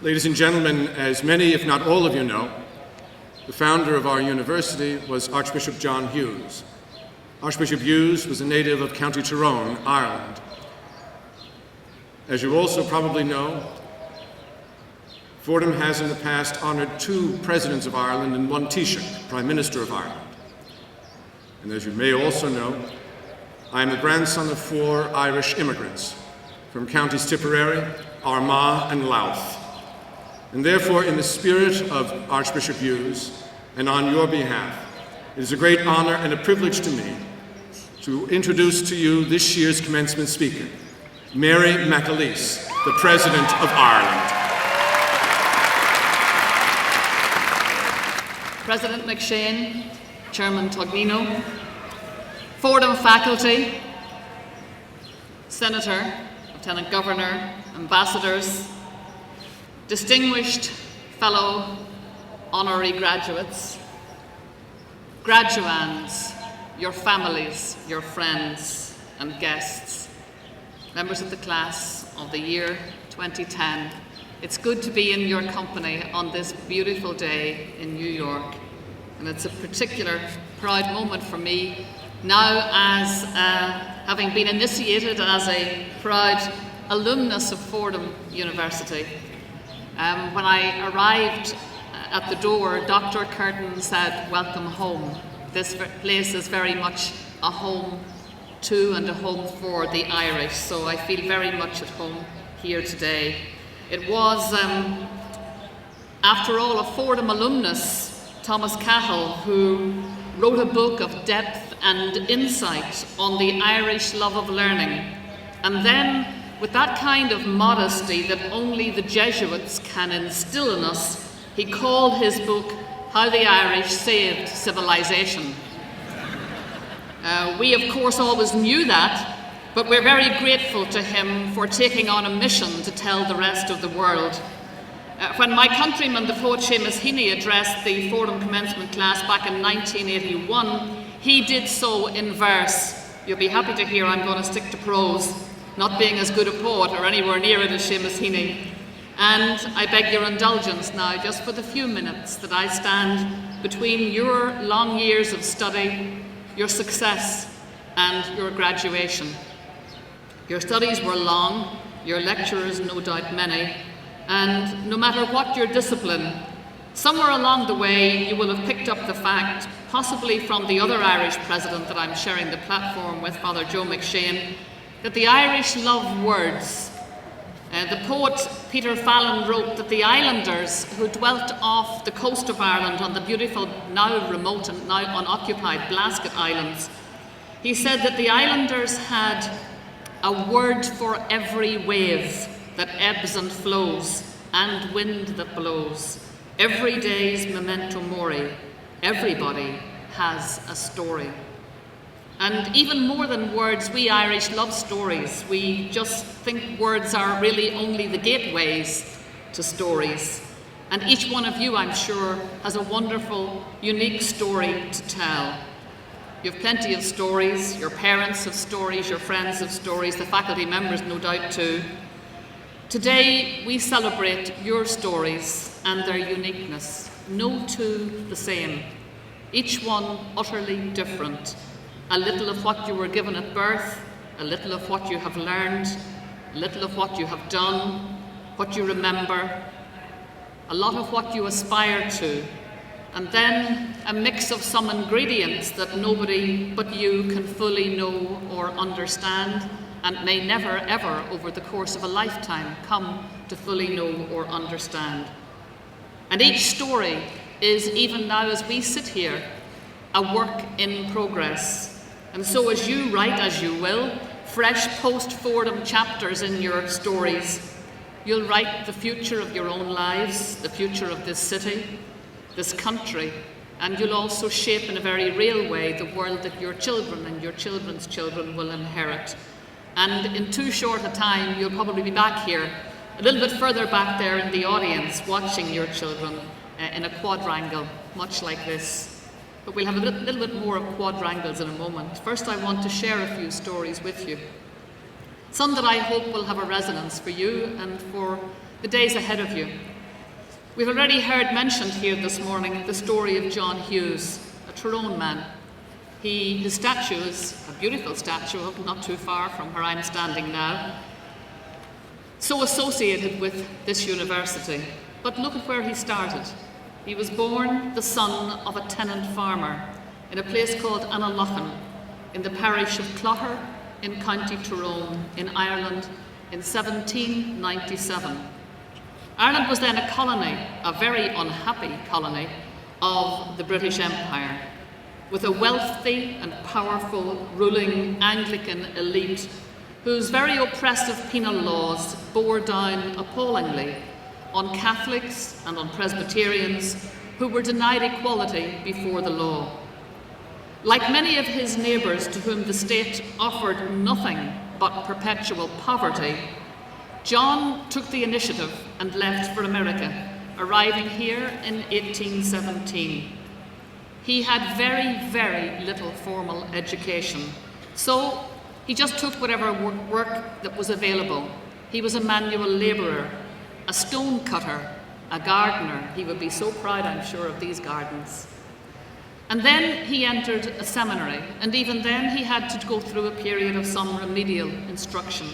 Ladies and gentlemen, as many, if not all of you know, the founder of our university was Archbishop John Hughes. Archbishop Hughes was a native of County Tyrone, Ireland. As you also probably know, Fordham has in the past honored 2 presidents of Ireland and 1 Taoiseach, Prime Minister of Ireland. And as you may also know, I am the grandson of 4 Irish immigrants from counties Tipperary, Armagh and Louth. And therefore, in the spirit of Archbishop Hughes and on your behalf, it is a great honor and a privilege to me to introduce to you this year's commencement speaker, Mary McAleese, the President of Ireland. President McShane, Chairman Tognino, Fordham faculty, Senator, Lieutenant Governor, ambassadors, distinguished fellow honorary graduates, graduands, your families, your friends and guests, members of the class of the year 2010. It's good to be in your company on this beautiful day in New York, and it's a particular proud moment for me now as having been initiated as a proud alumnus of Fordham University. When I arrived at the door, Dr. Curtin said, "Welcome home." This place is very much a home to and a home for the Irish, so I feel very much at home here today. It was, after all, a Fordham alumnus, Thomas Cahill, who wrote a book of depth and insight on the Irish love of learning. And then, with that kind of modesty that only the Jesuits can instill in us, he called his book How the Irish Saved Civilization. We, of course, always knew that, but we're very grateful to him for taking on a mission to tell the rest of the world. When my countryman, the poet Seamus Heaney, addressed the Fordham commencement class back in 1981, he did so in verse. You'll be happy to hear I'm going to stick to prose, not being as good a poet or anywhere near it as Seamus Heaney. And I beg your indulgence now, just for the few minutes that I stand between your long years of study, your success, and your graduation. Your studies were long, your lecturers no doubt many, and no matter what your discipline, somewhere along the way you will have picked up the fact, possibly from the other Irish president that I'm sharing the platform with, Father Joe McShane, that the Irish love words. The poet Peter Fallon wrote that the islanders who dwelt off the coast of Ireland on the beautiful, now remote and now unoccupied Blasket Islands, he said that the islanders had a word for every wave that ebbs and flows, and wind that blows. Every day's memento mori. Everybody has a story. And even more than words, we Irish love stories. We just think words are really only the gateways to stories. And each one of you, I'm sure, has a wonderful, unique story to tell. You have plenty of stories. Your parents have stories, your friends have stories, the faculty members no doubt too. Today, we celebrate your stories and their uniqueness. No two the same. Each one utterly different. A little of what you were given at birth, a little of what you have learned, a little of what you have done, what you remember, a lot of what you aspire to, and then a mix of some ingredients that nobody but you can fully know or understand, and may never ever over the course of a lifetime come to fully know or understand. And each story is, even now as we sit here, a work in progress. And so as you write, as you will, fresh post-Fordham chapters in your stories, you'll write the future of your own lives, the future of this city, this country, and you'll also shape in a very real way the world that your children and your children's children will inherit. And in too short a time, you'll probably be back here, a little bit further back there in the audience, watching your children in a quadrangle, much like this. But we'll have a little bit more of quadrangles in a moment. First, I want to share a few stories with you. Some that I hope will have a resonance for you and for the days ahead of you. We've already heard mentioned here this morning the story of John Hughes, a Tyrone man. His statue is a beautiful statue, not too far from where I'm standing now, so associated with this university. But look at where he started. He was born the son of a tenant farmer in a place called Annalochan in the parish of Clogher in County Tyrone in Ireland in 1797. Ireland was then a colony, a very unhappy colony, of the British Empire, with a wealthy and powerful ruling Anglican elite whose very oppressive penal laws bore down appallingly on Catholics and on Presbyterians who were denied equality before the law. Like many of his neighbours to whom the state offered nothing but perpetual poverty, John took the initiative and left for America, arriving here in 1817. He had very, very little formal education, so he just took whatever work that was available. He was a manual labourer, a stone cutter, a gardener. He would be so proud, I'm sure, of these gardens. And then he entered a seminary, and even then he had to go through a period of some remedial instruction.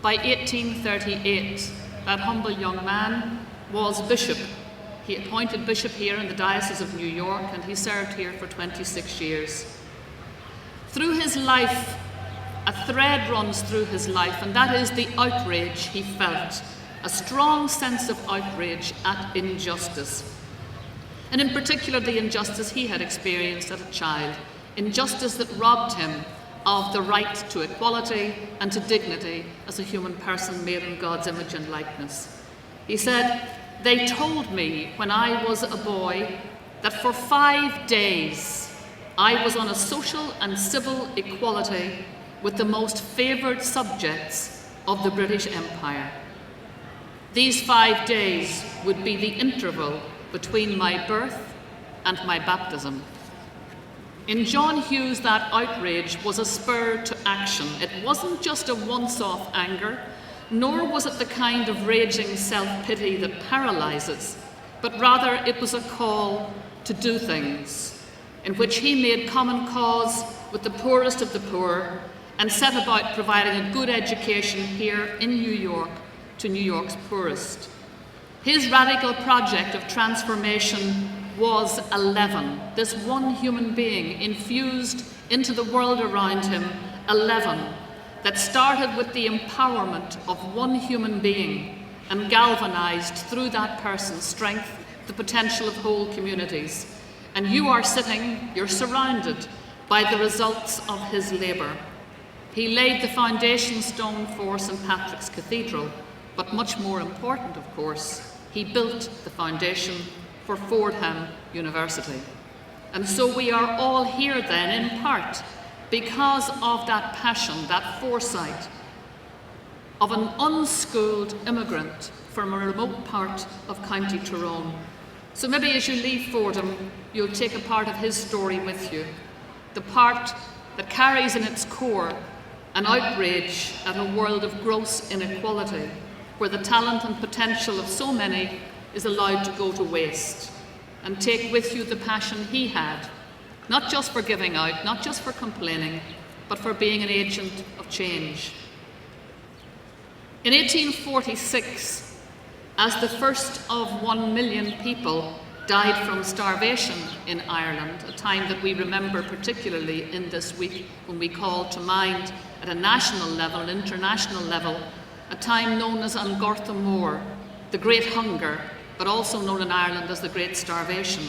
By 1838, that humble young man was bishop. He appointed bishop here in the Diocese of New York, and he served here for 26 years. Through his life, a thread runs through his life, and that is the outrage he felt, a strong sense of outrage at injustice. And in particular, the injustice he had experienced as a child, injustice that robbed him of the right to equality and to dignity as a human person made in God's image and likeness. He said, "They told me when I was a boy that for 5 days I was on a social and civil equality with the most favoured subjects of the British Empire. These 5 days would be the interval between my birth and my baptism." In John Hughes, that outrage was a spur to action. It wasn't just a once-off anger, nor was it the kind of raging self-pity that paralyses, but rather it was a call to do things, in which he made common cause with the poorest of the poor and set about providing a good education here in New York to New York's poorest. His radical project of transformation was 11. This one human being infused into the world around him, 11, that started with the empowerment of one human being and galvanized through that person's strength the potential of whole communities. And you are sitting, you're surrounded by the results of his labour. He laid the foundation stone for St. Patrick's Cathedral, but much more important, of course, he built the foundation for Fordham University. And so we are all here then in part because of that passion, that foresight of an unschooled immigrant from a remote part of County Tyrone. So maybe as you leave Fordham, you'll take a part of his story with you, the part that carries in its core an outrage at a world of gross inequality, where the talent and potential of so many is allowed to go to waste, and take with you the passion he had, not just for giving out, not just for complaining, but for being an agent of change. In 1846, as the first of 1 million people died from starvation in Ireland, a time that we remember particularly in this week when we call to mind at a national level, an international level, a time known as An Gorta Mór, the Great Hunger, but also known in Ireland as the Great Starvation.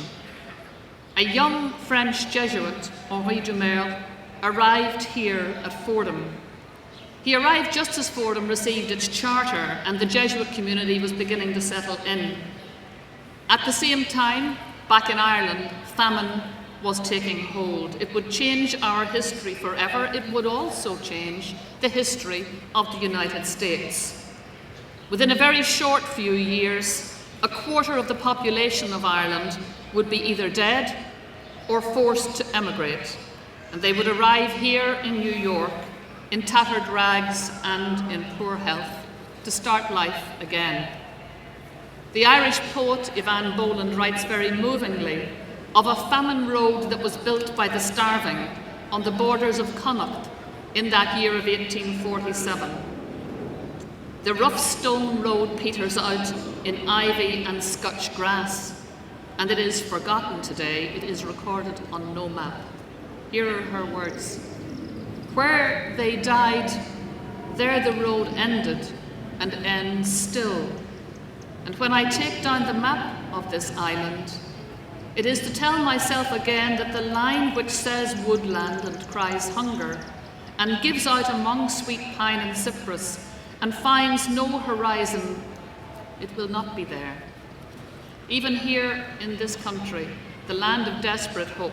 A young French Jesuit, Henri Dumerle, arrived here at Fordham. He arrived just as Fordham received its charter and the Jesuit community was beginning to settle in. At the same time, back in Ireland, famine was taking hold. It would change our history forever. It would also change the history of the United States. Within a very short few years, a quarter of the population of Ireland would be either dead or forced to emigrate, and they would arrive here in New York in tattered rags and in poor health, to start life again. The Irish poet Ivan Boland writes very movingly of a famine road that was built by the starving on the borders of Connacht in that year of 1847. The rough stone road peters out in ivy and Scotch grass, and it is forgotten today. It is recorded on no map. Here are her words. Where they died, there the road ended and ends still. And when I take down the map of this island, it is to tell myself again that the line which says woodland and cries hunger, and gives out among sweet pine and cypress, and finds no horizon, it will not be there. Even here in this country, the land of desperate hope,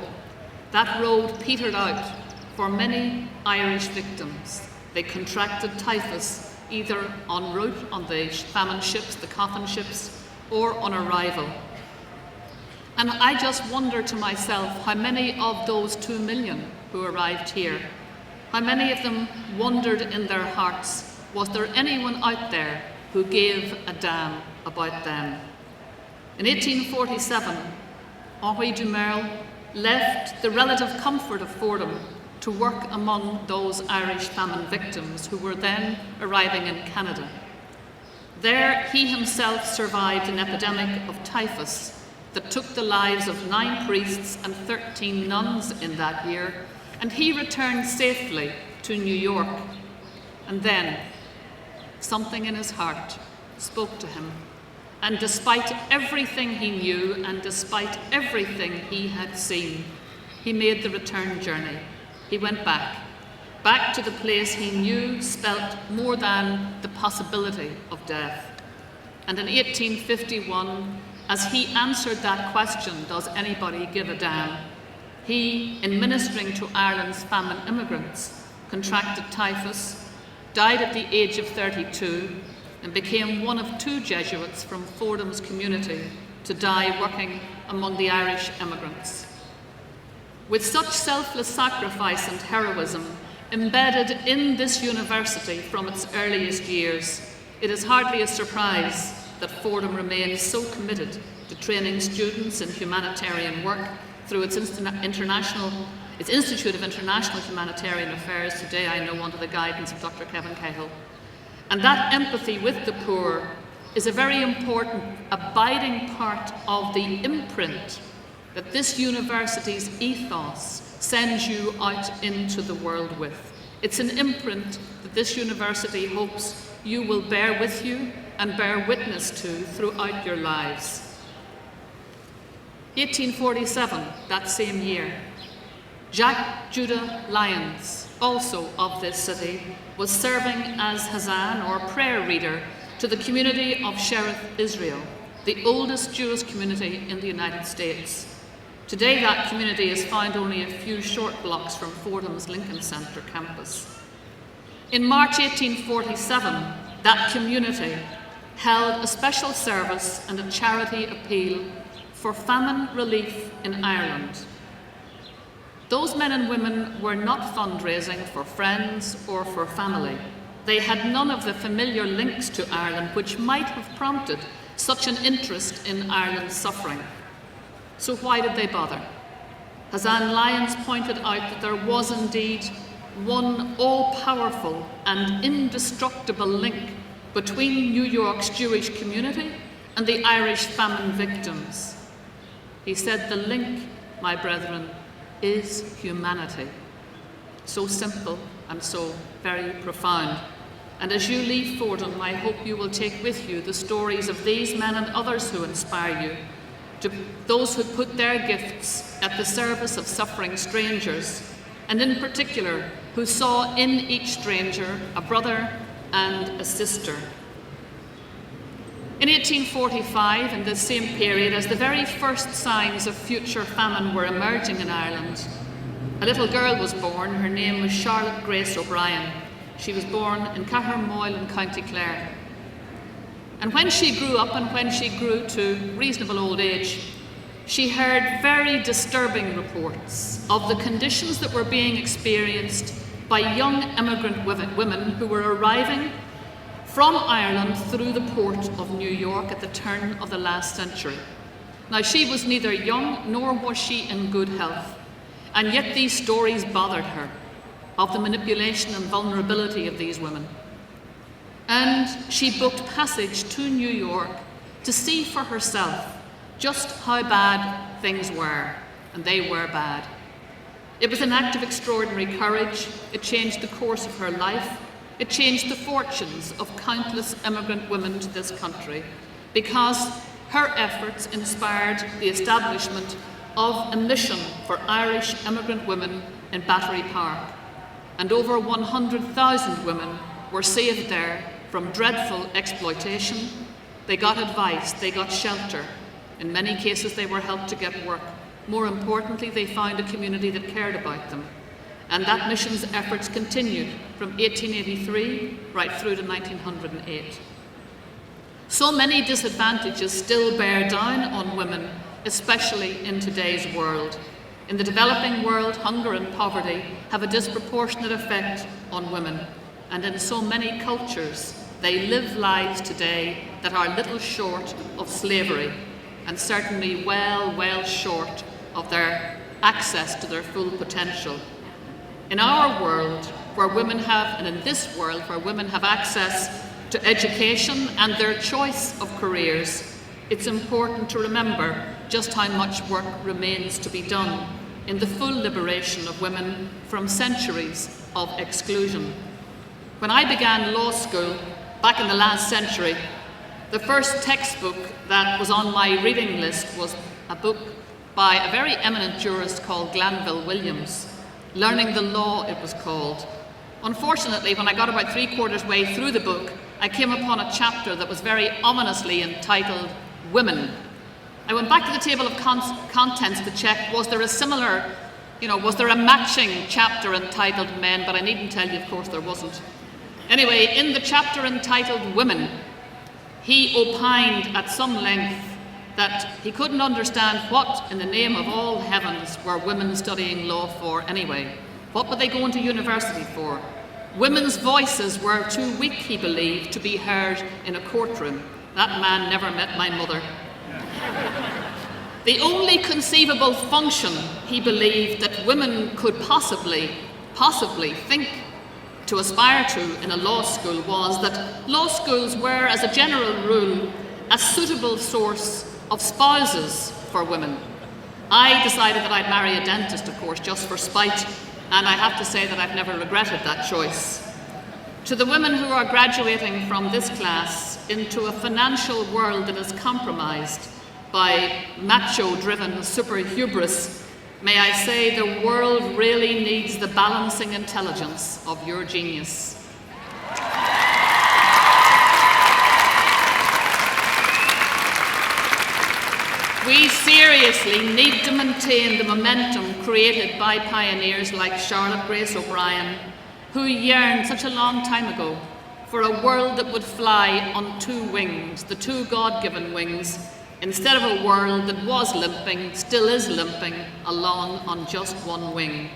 that road petered out for many Irish victims. They contracted typhus either en route on the famine ships, the coffin ships, or on arrival. And I just wonder to myself how many of those 2 million who arrived here, how many of them wondered in their hearts, was there anyone out there who gave a damn about them? In 1847, Henri Dumerle left the relative comfort of Fordham to work among those Irish famine victims who were then arriving in Canada. There he himself survived an epidemic of typhus that took the lives of 9 priests and 13 nuns in that year, and he returned safely to New York. And then something in his heart spoke to him, and despite everything he knew and despite everything he had seen, he made the return journey. He went back to the place he knew spelt more than the possibility of death. And in 1851, as he answered that question, does anybody give a damn, he, in ministering to Ireland's famine immigrants, contracted typhus, died at the age of 32, and became one of 2 Jesuits from Fordham's community to die working among the Irish emigrants. With such selfless sacrifice and heroism embedded in this university from its earliest years, it is hardly a surprise that Fordham remains so committed to training students in humanitarian work through its Institute of International Humanitarian Affairs, today I know under the guidance of Dr. Kevin Cahill. And that empathy with the poor is a very important abiding part of the imprint that this university's ethos sends you out into the world with. It's an imprint that this university hopes you will bear with you and bear witness to throughout your lives. 1847, that same year, Jacques Judah Lyons, also of this city, was serving as Hazan, or prayer reader, to the community of Shereth Israel, the oldest Jewish community in the United States. Today that community is found only a few short blocks from Fordham's Lincoln Center campus. In March 1847, that community held a special service and a charity appeal for famine relief in Ireland. Those men and women were not fundraising for friends or for family. They had none of the familiar links to Ireland which might have prompted such an interest in Ireland's suffering. So why did they bother? Hazan Lyons pointed out that there was indeed one all-powerful and indestructible link between New York's Jewish community and the Irish famine victims. He said, the link, my brethren, is humanity. So simple and so very profound. And as you leave Fordham, I hope you will take with you the stories of these men and others who inspire you, to those who put their gifts at the service of suffering strangers, and in particular, who saw in each stranger a brother and a sister. In 1845, in this same period, as the very first signs of future famine were emerging in Ireland, a little girl was born. Her name was Charlotte Grace O'Brien. She was born in Cahermoyle in County Clare. And when she grew up and when she grew to reasonable old age, she heard very disturbing reports of the conditions that were being experienced by young immigrant women who were arriving from Ireland through the port of New York at the turn of the last century. Now, she was neither young nor was she in good health, and yet these stories bothered her of the manipulation and vulnerability of these women. And she booked passage to New York to see for herself just how bad things were, and they were bad. It was an act of extraordinary courage. It changed the course of her life. It changed the fortunes of countless immigrant women to this country, because her efforts inspired the establishment of a mission for Irish immigrant women in Battery Park. And over 100,000 women were saved there from dreadful exploitation. They got advice, they got shelter. In many cases, they were helped to get work. More importantly, they found a community that cared about them. And that mission's efforts continued from 1883 right through to 1908. So many disadvantages still bear down on women, especially in today's world. In the developing world, hunger and poverty have a disproportionate effect on women. And in so many cultures, they live lives today that are little short of slavery, and certainly well short of their access to their full potential. In our world, where women have, and in this world, where women have access to education and their choice of careers, it's important to remember just how much work remains to be done in the full liberation of women from centuries of exclusion. When I began law school back in the last century, the first textbook that was on my reading list was a book by a very eminent jurist called Glanville Williams. Learning the Law, it was called. Unfortunately, when I got about 3/4 way through the book, I came upon a chapter that was very ominously entitled Women. I went back to the table of contents to check, was there a similar, was there a matching chapter entitled Men? But I needn't tell you, of course, there wasn't. Anyway, in the chapter entitled Women, he opined at some length that he couldn't understand what in the name of all heavens were women studying law for anyway. What were they going to university for? Women's voices were too weak, he believed, to be heard in a courtroom. That man never met my mother. The only conceivable function, he believed, that women could possibly think to aspire to in a law school was that law schools were, as a general rule, a suitable source of spouses for women. I decided that I'd marry a dentist, of course, just for spite, and I have to say that I've never regretted that choice. To the women who are graduating from this class into a financial world that is compromised by macho-driven super hubris, may I say the world really needs the balancing intelligence of your genius. We seriously need to maintain the momentum created by pioneers like Charlotte Grace O'Brien, who yearned such a long time ago for a world that would fly on two wings, the two God-given wings, instead of a world that was limping, still is limping, along on just one wing.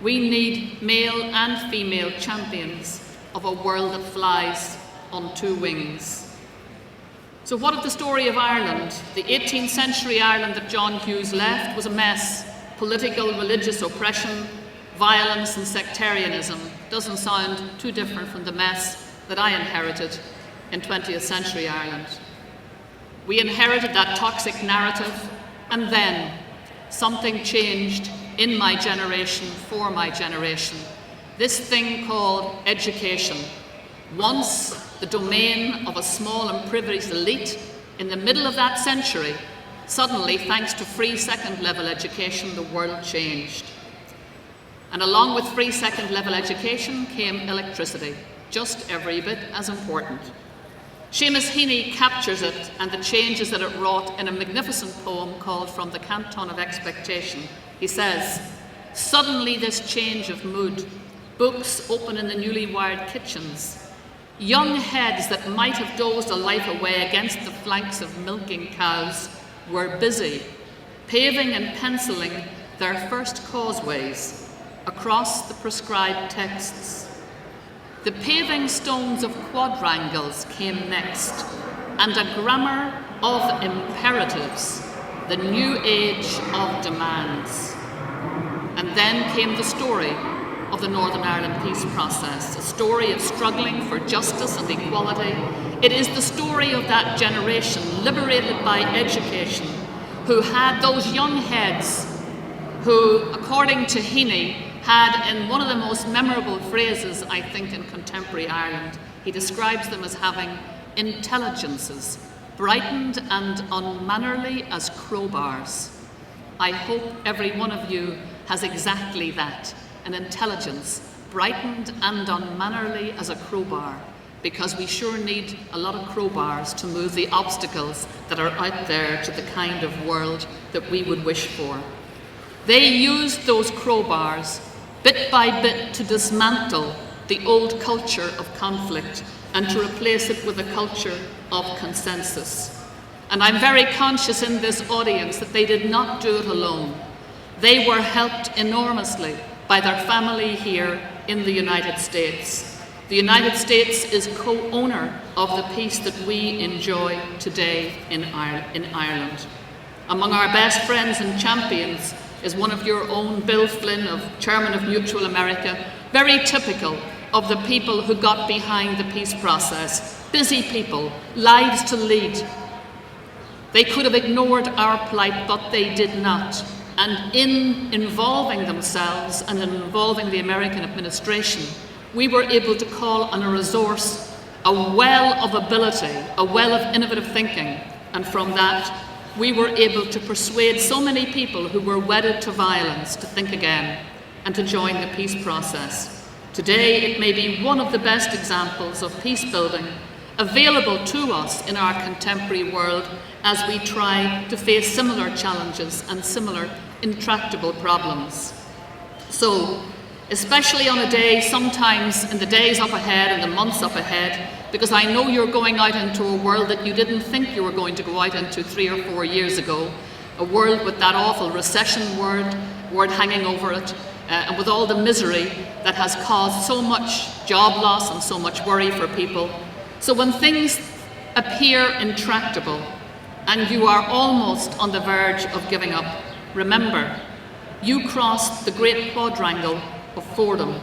We need male and female champions of a world that flies on two wings. So what of the story of Ireland? The 18th century Ireland that John Hughes left was a mess. Political, religious oppression, violence and sectarianism. Doesn't sound too different from the mess that I inherited in 20th century Ireland. We inherited that toxic narrative, and then something changed in my generation, for my generation. This thing called education. Once the domain of a small and privileged elite, in the middle of that century, suddenly, thanks to free second-level education, the world changed. And along with free second-level education came electricity, just every bit as important. Seamus Heaney captures it and the changes that it wrought in a magnificent poem called From the Canton of Expectation. He says, "Suddenly this change of mood, books open in the newly wired kitchens, young heads that might have dozed a life away against the flanks of milking cows were busy, paving and penciling their first causeways across the prescribed texts. The paving stones of quadrangles came next, and a grammar of imperatives, the new age of demands. And then came the story of the Northern Ireland peace process, a story of struggling for justice and equality. It is the story of that generation liberated by education, who had those young heads who, according to Heaney, had in one of the most memorable phrases, I think, in contemporary Ireland, he describes them as having intelligences, brightened and unmannerly as crowbars. I hope every one of you has exactly that, an intelligence, brightened and unmannerly as a crowbar, because we sure need a lot of crowbars to move the obstacles that are out there to the kind of world that we would wish for. They used those crowbars bit by bit to dismantle the old culture of conflict and to replace it with a culture of consensus. And I'm very conscious in this audience that they did not do it alone. They were helped enormously by their family here in the United States. The United States is co-owner of the peace that we enjoy today in Ireland. Among our best friends and champions is one of your own, Bill Flynn, Chairman of Mutual America, very typical of the people who got behind the peace process. Busy people, lives to lead. They could have ignored our plight, but they did not. And in involving themselves and in involving the American administration, we were able to call on a resource, a well of ability, a well of innovative thinking. And from that, we were able to persuade so many people who were wedded to violence to think again and to join the peace process. Today, it may be one of the best examples of peace building available to us in our contemporary world as we try to face similar challenges and similar intractable problems. So, especially on a day, sometimes in the days up ahead and the months up ahead, because I know you're going out into a world that you didn't think you were going to go out into 3 or 4 years ago, a world with that awful recession word hanging over it, and with all the misery that has caused so much job loss and so much worry for people. So when things appear intractable and you are almost on the verge of giving up, remember, you crossed the great quadrangle of Fordham,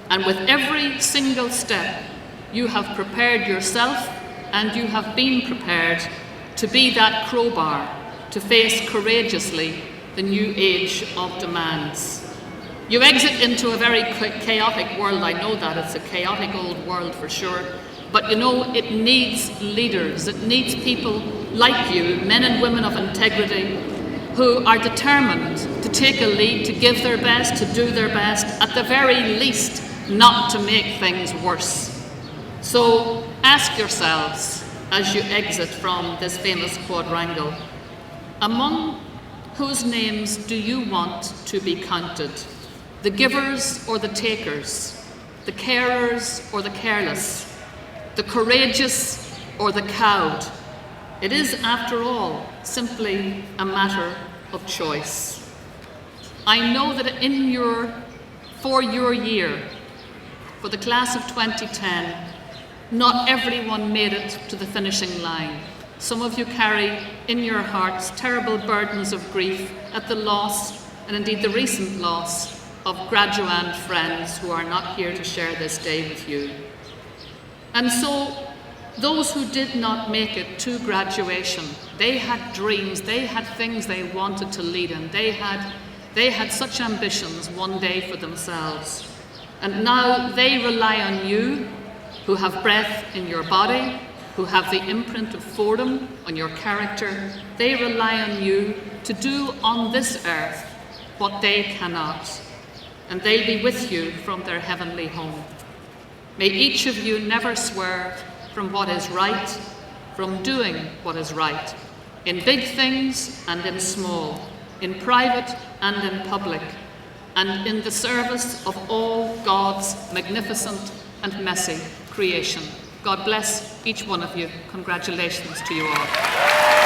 and with every single step you have prepared yourself and you have been prepared to be that crowbar to face courageously the new age of demands. You exit into a very chaotic world. I know that it's a chaotic old world for sure, but you know, it needs leaders. It needs people like you, men and women of integrity, who are determined to take a lead, to give their best, to do their best, at the very least, not to make things worse. So ask yourselves, as you exit from this famous quadrangle, among whose names do you want to be counted? The givers or the takers? The carers or the careless? The courageous or the cowed? It is, after all, simply a matter of choice. I know that for your year, for the class of 2010, not everyone made it to the finishing line. Some of you carry in your hearts terrible burdens of grief at the loss, and indeed the recent loss, of graduand friends who are not here to share this day with you. And so, those who did not make it to graduation, they had dreams, they had things they wanted to lead in, they had such ambitions one day for themselves. And now they rely on you, who have breath in your body, who have the imprint of Fordham on your character. They rely on you to do on this earth what they cannot, and they'll be with you from their heavenly home. May each of you never swerve from what is right, from doing what is right, in big things and in small, in private and in public, and in the service of all God's magnificent and messy creation. God bless each one of you. Congratulations to you all.